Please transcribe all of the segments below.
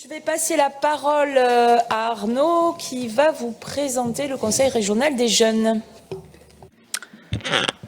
Je vais passer la parole à Arnaud qui va vous présenter le Conseil régional des jeunes.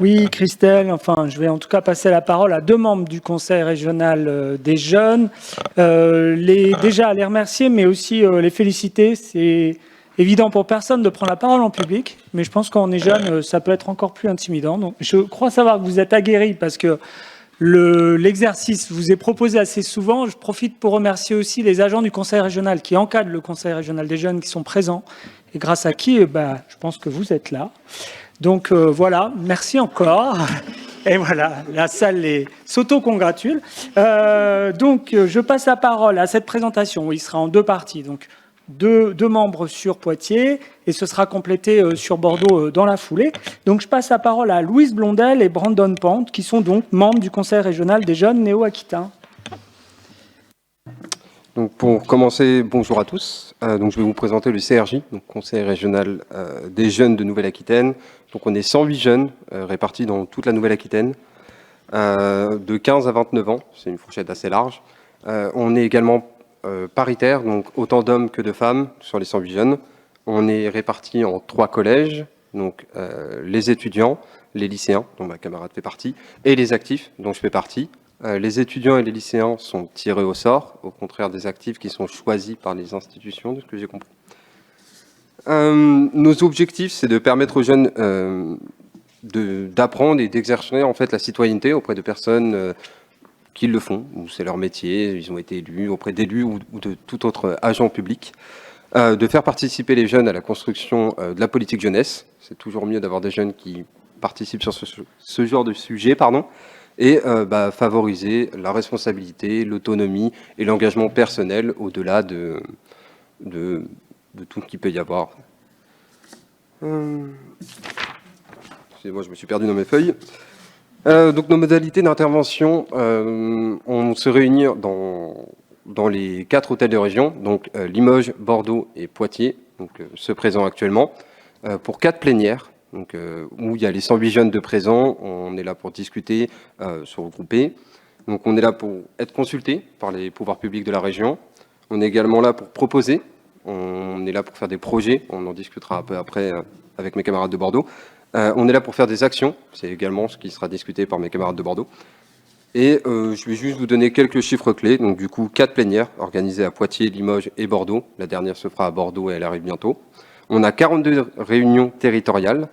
Oui, Christelle, enfin, je vais en tout cas passer la parole à deux membres du Conseil régional des jeunes. Déjà les remercier, mais aussi les féliciter. C'est évident pour personne de prendre la parole en public, mais je pense qu'on est jeune, ça peut être encore plus intimidant. Donc, je crois savoir que vous êtes aguerris parce que l'exercice vous est proposé assez souvent. Je profite pour remercier aussi les agents du Conseil régional qui encadrent le Conseil régional des jeunes, qui sont présents et grâce à qui je pense que vous êtes là. Donc voilà, merci encore. Et voilà, la salle s'auto-congratule. Donc je passe la parole à cette présentation. Il sera en deux parties. Donc deux membres sur Poitiers et ce sera complété sur Bordeaux dans la foulée. Donc je passe la parole à Louise Blondel et Brandon Pente qui sont donc membres du Conseil régional des jeunes néo-aquitains. Donc pour commencer, bonjour à tous. Donc je vais vous présenter le CRJ, donc Conseil régional des jeunes de Nouvelle-Aquitaine. Donc on est 108 jeunes répartis dans toute la Nouvelle-Aquitaine, de 15 à 29 ans, c'est une fourchette assez large. On est également paritaire, donc autant d'hommes que de femmes sur les 108 jeunes. On est répartis en 3 collèges, donc les étudiants, les lycéens, dont ma camarade fait partie, et les actifs, dont je fais partie. Les étudiants et les lycéens sont tirés au sort, au contraire des actifs qui sont choisis par les institutions, de ce que j'ai compris. Nos objectifs, c'est de permettre aux jeunes d'apprendre et d'exercer en fait la citoyenneté auprès de personnes qui le font, ou c'est leur métier, ils ont été élus, auprès d'élus ou de tout autre agent public. De faire participer les jeunes à la construction de la politique jeunesse. C'est toujours mieux d'avoir des jeunes qui participent sur ce genre de sujet, et favoriser la responsabilité, l'autonomie et l'engagement personnel au-delà de tout ce qu'il peut y avoir. Excusez-moi, je me suis perdu dans mes feuilles. Donc nos modalités d'intervention, on se réunit dans les 4 hôtels de région, donc Limoges, Bordeaux et Poitiers, donc ceux présents actuellement, pour 4 plénières. Donc, où il y a les 108 jeunes de présents, on est là pour discuter, se regrouper. Donc on est là pour être consulté par les pouvoirs publics de la région. On est également là pour proposer, on est là pour faire des projets, on en discutera un peu après avec mes camarades de Bordeaux. On est là pour faire des actions, c'est également ce qui sera discuté par mes camarades de Bordeaux. Et je vais juste vous donner quelques chiffres clés. Donc du coup, 4 plénières organisées à Poitiers, Limoges et Bordeaux. La dernière se fera à Bordeaux et elle arrive bientôt. On a 42 réunions territoriales,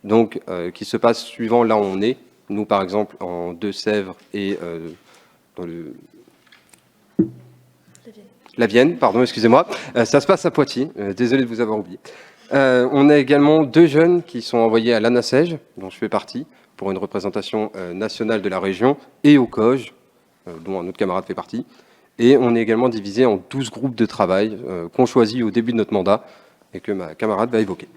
donc qui se passent suivant là où on est. Nous, par exemple, en Deux-Sèvres et dans la Vienne, pardon, excusez-moi. Ça se passe à Poitiers, désolé de vous avoir oublié. On a également 2 jeunes qui sont envoyés à l'ANASEJ, dont je fais partie, pour une représentation nationale de la région, et au COJ, dont un autre camarade fait partie. Et on est également divisé en 12 groupes de travail qu'on choisit au début de notre mandat et que ma camarade va évoquer.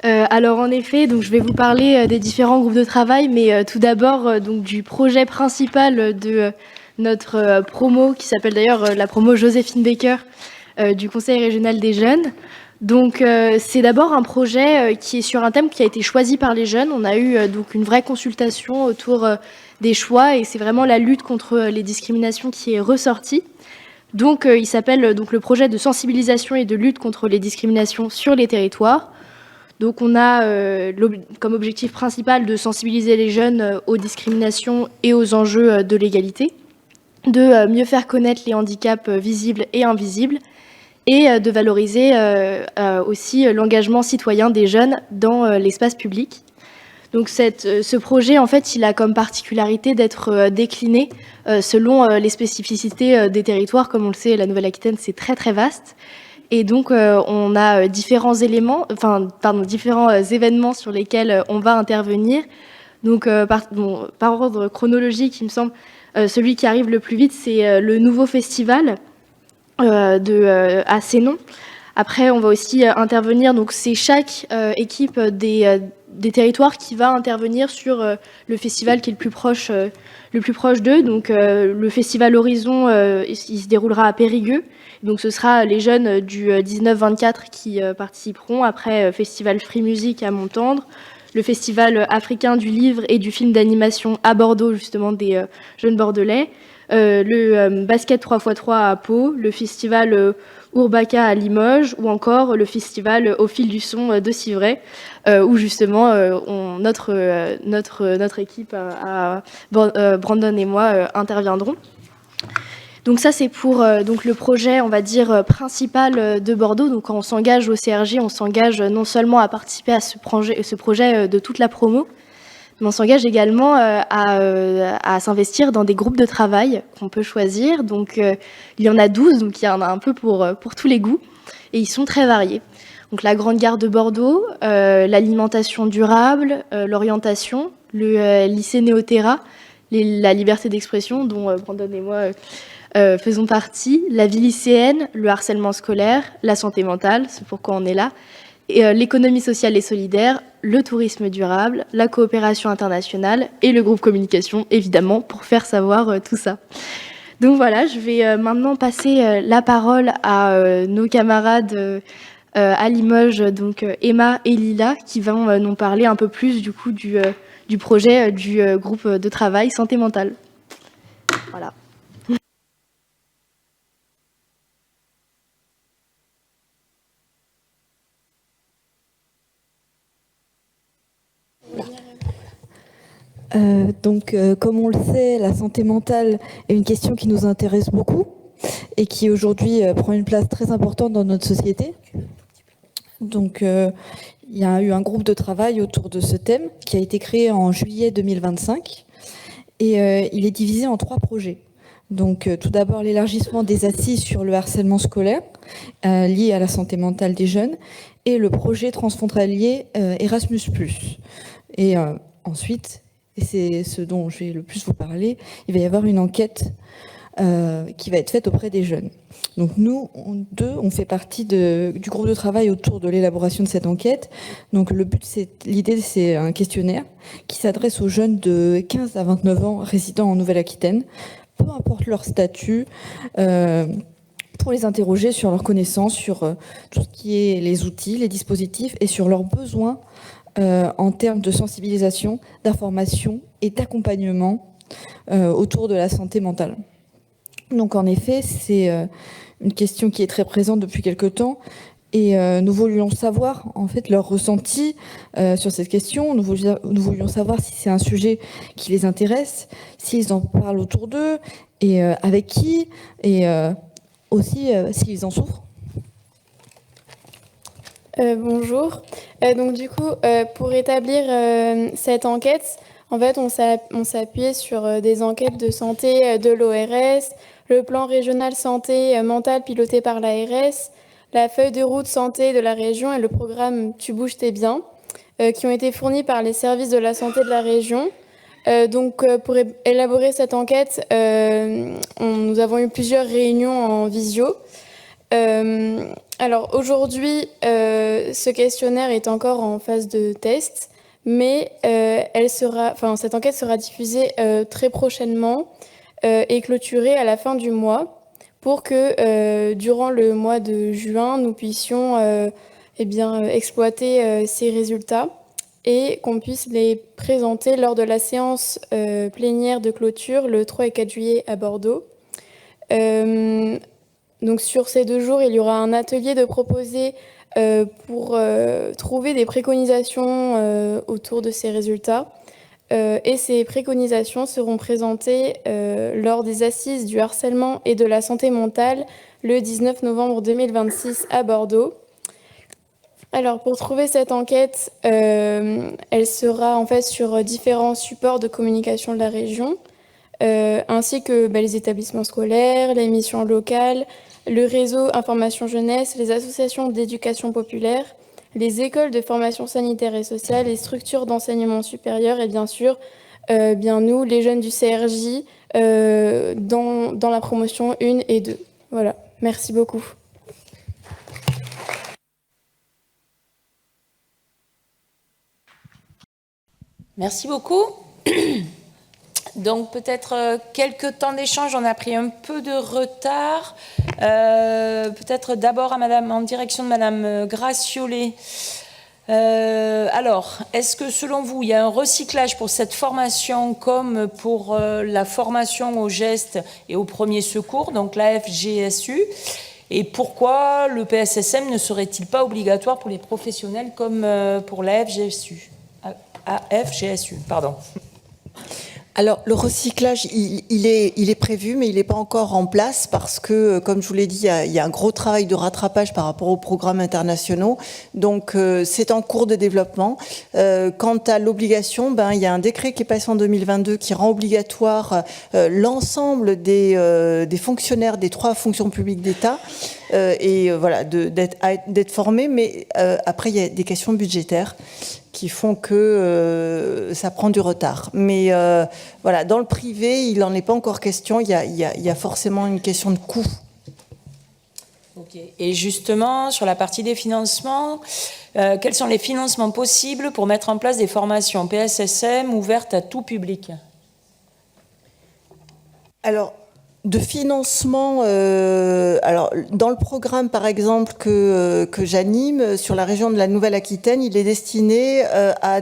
Alors en effet, donc je vais vous parler des différents groupes de travail, mais tout d'abord donc du projet principal de notre promo, qui s'appelle d'ailleurs la promo Joséphine Baker du Conseil régional des jeunes. Donc c'est d'abord un projet qui est sur un thème qui a été choisi par les jeunes. On a eu donc une vraie consultation autour des choix et c'est vraiment la lutte contre les discriminations qui est ressortie. Donc il s'appelle donc le projet de sensibilisation et de lutte contre les discriminations sur les territoires. Donc on a comme objectif principal de sensibiliser les jeunes aux discriminations et aux enjeux de l'égalité, de mieux faire connaître les handicaps visibles et invisibles, et de valoriser aussi l'engagement citoyen des jeunes dans l'espace public. Donc ce projet, en fait, il a comme particularité d'être décliné selon les spécificités des territoires. Comme on le sait, la Nouvelle-Aquitaine, c'est très très vaste. Et donc, on a différents événements sur lesquels on va intervenir. Donc, par ordre chronologique, il me semble, celui qui arrive le plus vite, c'est le nouveau festival à Sénon. Après, on va aussi intervenir, donc c'est chaque équipe des territoires qui va intervenir sur le festival qui est le plus proche d'eux. Donc, le festival Horizon, il se déroulera à Périgueux. Donc ce sera les jeunes du 19-24 qui participeront. Après, Festival Free Music à Montendre, le Festival africain du livre et du film d'animation à Bordeaux, justement des jeunes bordelais, le basket 3x3 à Pau, le festival Urbaka à Limoges ou encore le festival Au fil du son de Civray, où justement notre équipe, Brandon et moi, interviendront. Donc ça, c'est pour donc le projet, on va dire, principal de Bordeaux. Donc quand on s'engage au CRJ, on s'engage non seulement à participer à ce projet de toute la promo, mais on s'engage également à s'investir dans des groupes de travail qu'on peut choisir. Donc il y en a 12, donc il y en a un peu pour tous les goûts, et ils sont très variés. Donc la Grande Gare de Bordeaux, l'alimentation durable, l'orientation, le lycée Néoterra, la liberté d'expression, dont Brandon et moi faisons partie, la vie lycéenne, le harcèlement scolaire, la santé mentale, c'est pourquoi on est là, et l'économie sociale et solidaire, le tourisme durable, la coopération internationale et le groupe communication, évidemment, pour faire savoir tout ça. Donc voilà, je vais maintenant passer la parole à nos camarades à Limoges, donc Emma et Lila, qui vont nous parler un peu plus du coup du projet du groupe de travail santé mentale. Voilà. Comme on le sait, la santé mentale est une question qui nous intéresse beaucoup et qui aujourd'hui prend une place très importante dans notre société. Donc, il y a eu un groupe de travail autour de ce thème qui a été créé en juillet 2025 et il est divisé en 3 projets. Donc, tout d'abord, l'élargissement des assises sur le harcèlement scolaire lié à la santé mentale des jeunes et le projet transfrontalier Erasmus+. Et ensuite, et c'est ce dont je vais le plus vous parler, il va y avoir une enquête qui va être faite auprès des jeunes. Donc nous, on fait partie du groupe de travail autour de l'élaboration de cette enquête. Donc l'idée, c'est un questionnaire qui s'adresse aux jeunes de 15 à 29 ans résidant en Nouvelle-Aquitaine, peu importe leur statut, pour les interroger sur leurs connaissances, sur tout ce qui est les outils, les dispositifs et sur leurs besoins en termes de sensibilisation, d'information et d'accompagnement autour de la santé mentale. Donc en effet, c'est une question qui est très présente depuis quelque temps et nous voulions savoir en fait leur ressenti sur cette question. Nous voulions savoir si c'est un sujet qui les intéresse, s'ils en parlent autour d'eux et avec qui et aussi s'ils en souffrent. Bonjour. Donc du coup, pour établir cette enquête, en fait, on s'est appuyé sur des enquêtes de santé de l'ORS, le plan régional santé mentale piloté par l'ARS, la feuille de route santé de la région et le programme Tu bouges, t'es bien, qui ont été fournis par les services de la santé de la région. Pour élaborer cette enquête, nous avons eu plusieurs réunions en visio. Alors aujourd'hui, ce questionnaire est encore en phase de test, mais cette enquête sera diffusée très prochainement et clôturée à la fin du mois pour que durant le mois de juin, nous puissions exploiter ces résultats et qu'on puisse les présenter lors de la séance plénière de clôture le 3 et 4 juillet à Bordeaux. Donc sur ces 2 jours, il y aura un atelier de proposer pour trouver des préconisations autour de ces résultats. Et ces préconisations seront présentées lors des assises du harcèlement et de la santé mentale le 19 novembre 2026 à Bordeaux. Alors pour trouver cette enquête, elle sera en fait sur différents supports de communication de la région, ainsi que les établissements scolaires, les missions locales, le réseau Information Jeunesse, les associations d'éducation populaire, les écoles de formation sanitaire et sociale, les structures d'enseignement supérieur et bien sûr, nous, les jeunes du CRJ, dans la promotion 1 et 2. Voilà, merci beaucoup. Merci beaucoup. Donc peut-être quelques temps d'échange, on a pris un peu de retard. Peut-être d'abord en direction de Madame Graciolet. Alors, est-ce que selon vous, il y a un recyclage pour cette formation comme pour la formation aux gestes et aux premiers secours, donc l'AFGSU? Et pourquoi le PSSM ne serait-il pas obligatoire pour les professionnels comme pour l'AFGSU? AFGSU, pardon. Alors, le recyclage, il est prévu, mais il n'est pas encore en place parce que, comme je vous l'ai dit, il y a un gros travail de rattrapage par rapport aux programmes internationaux. Donc, c'est en cours de développement. Quant à l'obligation, il y a un décret qui est passé en 2022 qui rend obligatoire l'ensemble des fonctionnaires des 3 fonctions publiques d'État voilà, d'être formés. Mais après, il y a des questions budgétaires qui font que ça prend du retard. Mais voilà, dans le privé, il n'en est pas encore question. Il y a forcément une question de coût. Ok. Et justement, sur la partie des financements, quels sont les financements possibles pour mettre en place des formations PSSM ouvertes à tout public? Alors, de financement, alors dans le programme par exemple que j'anime sur la région de la Nouvelle-Aquitaine, il est destiné à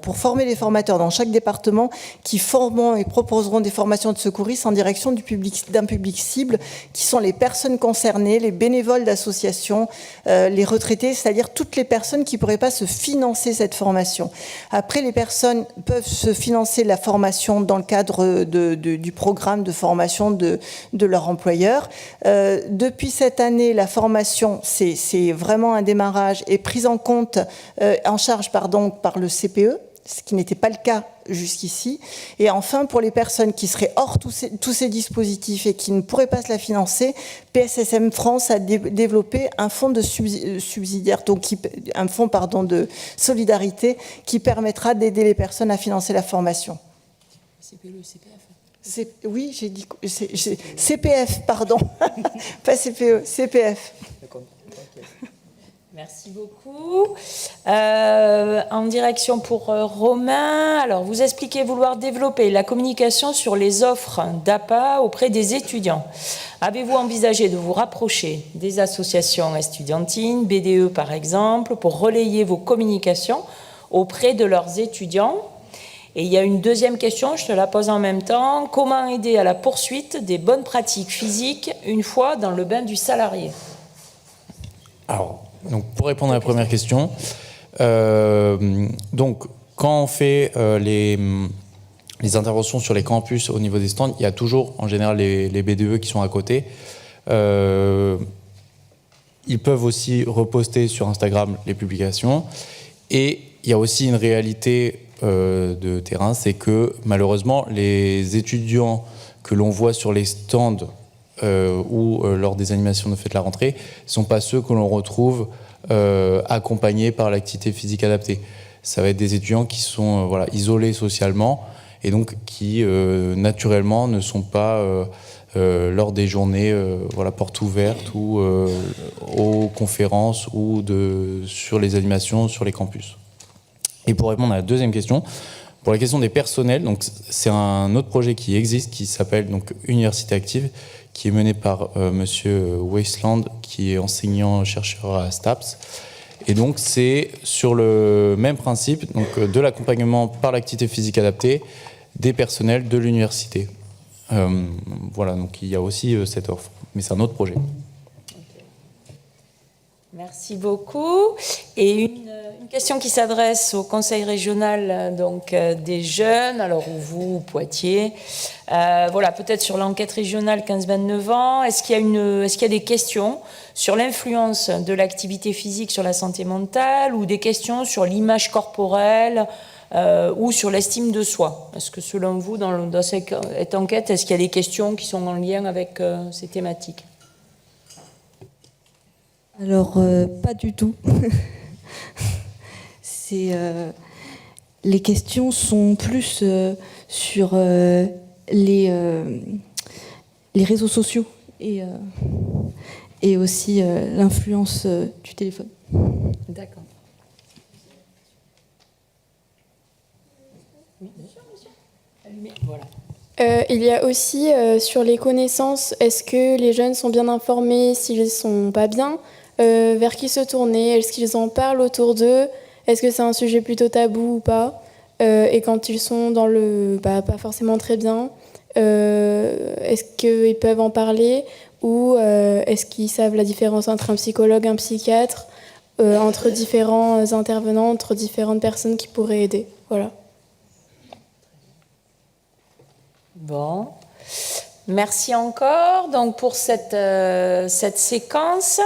pour former les formateurs dans chaque département qui formeront et proposeront des formations de secouristes en direction d'un public cible qui sont les personnes concernées, les bénévoles d'associations, les retraités, c'est-à-dire toutes les personnes qui ne pourraient pas se financer cette formation. Après, les personnes peuvent se financer la formation dans le cadre du programme de formation de leur employeur. Depuis cette année, la formation, c'est vraiment un démarrage, est prise en charge par le CPE, ce qui n'était pas le cas jusqu'ici. Et enfin, pour les personnes qui seraient hors tous ces dispositifs et qui ne pourraient pas se la financer, PSSM France a développé un fonds de subsidiaire, donc un fonds de solidarité qui permettra d'aider les personnes à financer la formation. CPE, CPF. Oui, j'ai dit CPF, pardon, pas CPE, CPF. Merci beaucoup. En direction pour Romain. Alors, vous expliquez vouloir développer la communication sur les offres d'APA auprès des étudiants. Avez-vous envisagé de vous rapprocher des associations estudiantines, BDE par exemple, pour relayer vos communications auprès de leurs étudiants? Et il y a une deuxième question, je te la pose en même temps. Comment aider à la poursuite des bonnes pratiques physiques une fois dans le bain du salarié? Alors, donc pour répondre à la première question, donc quand on fait les interventions sur les campus au niveau des stands, il y a toujours en général les BDE qui sont à côté. Ils peuvent aussi reposter sur Instagram les publications. Et il y a aussi une réalité de terrain, c'est que malheureusement les étudiants que l'on voit sur les stands ou lors des animations de fête de la rentrée ne sont pas ceux que l'on retrouve accompagnés par l'activité physique adaptée. Ça va être des étudiants qui sont isolés socialement et donc qui naturellement ne sont pas lors des journées portes ouvertes ou aux conférences ou sur les animations sur les campus. Et pour répondre à la deuxième question, pour la question des personnels, donc c'est un autre projet qui existe qui s'appelle donc Université Active, qui est mené par Monsieur Wasteland, qui est enseignant-chercheur à STAPS. Et donc c'est sur le même principe, donc de l'accompagnement par l'activité physique adaptée des personnels de l'université. Voilà, donc il y a aussi cette offre, mais c'est un autre projet. Merci beaucoup. Et une question qui s'adresse au Conseil régional des jeunes, alors vous, Poitiers. Peut-être sur l'enquête régionale 15-29 ans. Est-ce qu'il y a des questions sur l'influence de l'activité physique sur la santé mentale ou des questions sur l'image corporelle ou sur l'estime de soi? Est-ce que selon vous, dans cette enquête, est-ce qu'il y a des questions qui sont en lien avec ces thématiques? Alors, pas du tout. Les questions sont plus sur les réseaux sociaux et aussi l'influence du téléphone. D'accord. Voilà. Il y a aussi sur les connaissances, est-ce que les jeunes sont bien informés, s'ils ne sont pas bien? vers qui se tourner, est-ce qu'ils en parlent autour d'eux, est-ce que c'est un sujet plutôt tabou ou pas, et quand ils sont dans le pas forcément très bien, est-ce qu'ils peuvent en parler, ou est-ce qu'ils savent la différence entre un psychologue, un psychiatre, entre différents intervenants, entre différentes personnes qui pourraient aider. Voilà. Bon. Merci encore donc pour cette séquence.